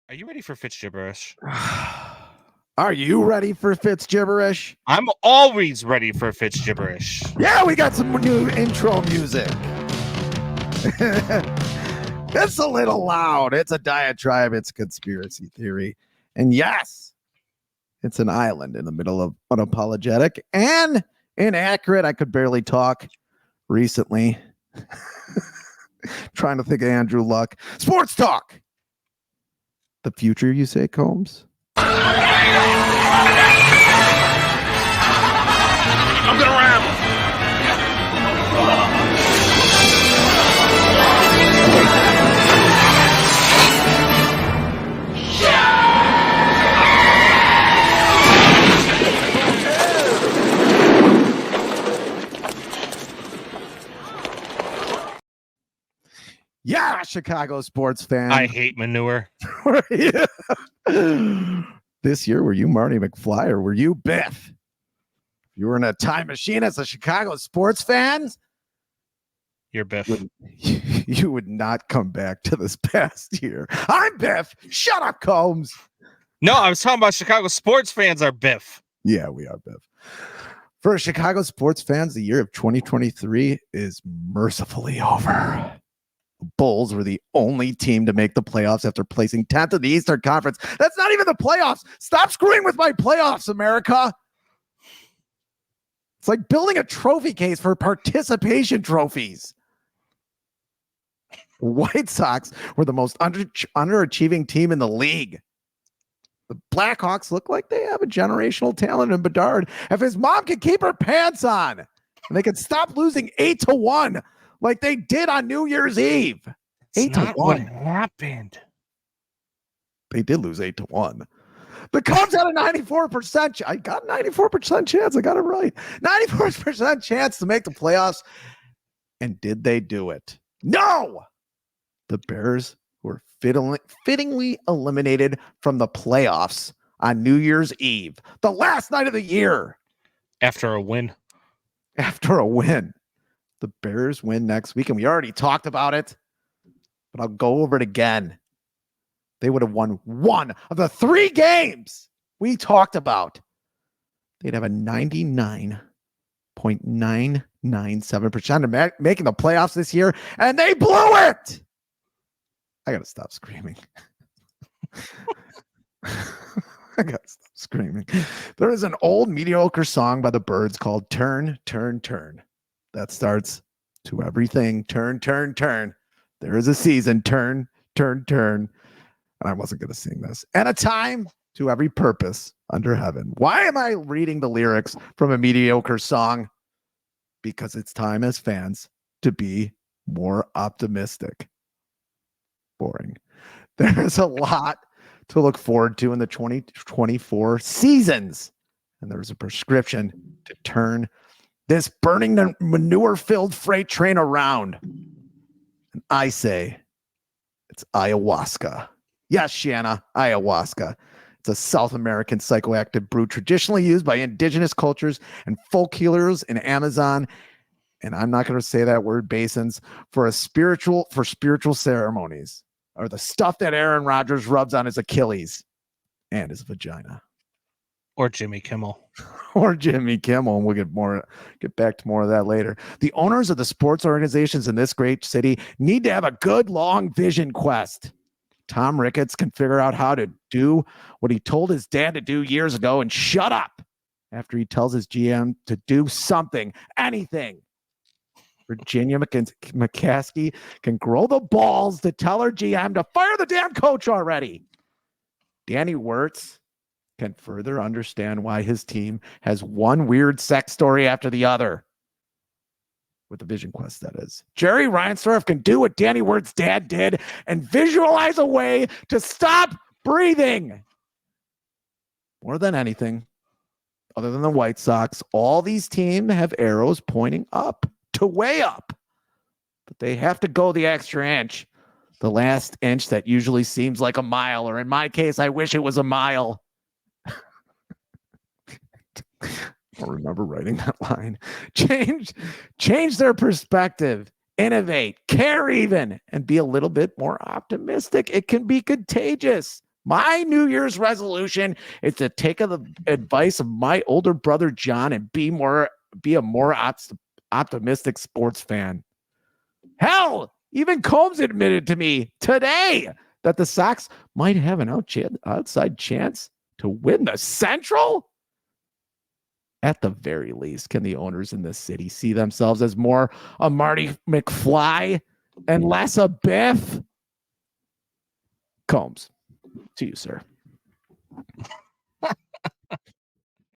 Are you ready for Fitzgibberish? Are you ready for Fitzgibberish? I'm always ready for Fitzgibberish. Yeah, we got some new intro music. It's a little loud. It's a diatribe. It's a conspiracy theory. And yes, it's an island in the middle of unapologetic and inaccurate. I could barely talk recently. Trying to think of Andrew Luck. Sports talk. The future, you say, Combs? I'm gonna ramble. Yeah, Chicago sports fan. I hate manure. This year, were you Marty McFly or were you Biff? You were in a time machine as a Chicago sports fan. You're Biff. You would not come back to this past year. I'm Biff. Shut up, Combs. No, I was talking about Chicago sports fans are Biff. Yeah, we are Biff. For Chicago sports fans, the year of 2023 is mercifully over. The Bulls were the only team to make the playoffs after placing 10th in the Eastern Conference. That's not even the playoffs. Stop screwing with my playoffs, America. It's like building a trophy case for participation trophies. The White Sox were the most underachieving team in the league. The Blackhawks look like they have a generational talent in Bedard. If his mom can keep her pants on and they can stop losing 8-1 like they did on New Year's Eve. It's not what happened. They did lose 8-1. The Cubs had a 94%. I got a 94% chance. I got it right. 94% chance to make the playoffs. And did they do it? No! The Bears were fittingly eliminated from the playoffs on New Year's Eve, the last night of the year. After a win. The Bears win next week, and we already talked about it, but I'll go over it again. They would have won one of the 3 games we talked about. They'd have a 99.997% of making the playoffs this year, and they blew it. I got to stop screaming. There is an old mediocre song by the Byrds called Turn, Turn, Turn. That starts to everything. Turn, turn, turn. There is a season. Turn, turn, turn. And I wasn't going to sing this. And a time to every purpose under heaven. Why am I reading the lyrics from a mediocre song? Because it's time as fans to be more optimistic. Boring. There's a lot to look forward to in the 2024 seasons. And there's a prescription to turn this burning manure-filled freight train around. And I say it's ayahuasca. Yes, Shanna, ayahuasca. It's a South American psychoactive brew traditionally used by indigenous cultures and folk healers in Amazon. And I'm not going to say that word, basins, for spiritual ceremonies, or the stuff that Aaron Rodgers rubs on his Achilles and his vagina. Or Jimmy Kimmel. And we'll get back to more of that later. The owners of the sports organizations in this great city need to have a good long vision quest. Tom Ricketts can figure out how to do what he told his dad to do years ago and shut up after he tells his GM to do something, anything. Virginia McCaskey can grow the balls to tell her GM to fire the damn coach already. Danny Wirtz can further understand why his team has one weird sex story after the other. With the vision quest, that is. Jerry Reinsdorf can do what Danny Wirtz's dad did and visualize a way to stop breathing. More than anything, other than the White Sox, all these teams have arrows pointing up to way up. But they have to go the extra inch. The last inch that usually seems like a mile, or in my case, I wish it was a mile. I remember writing that line. Change their perspective, innovate, care even, and be a little bit more optimistic. It can be contagious. My New Year's resolution is to take the advice of my older brother John and be a more optimistic sports fan. Hell, even Combs admitted to me today that the Sox might have an outside chance to win the Central. At the very least, can the owners in this city see themselves as more a Marty McFly and less a Biff? Combs, to you, sir.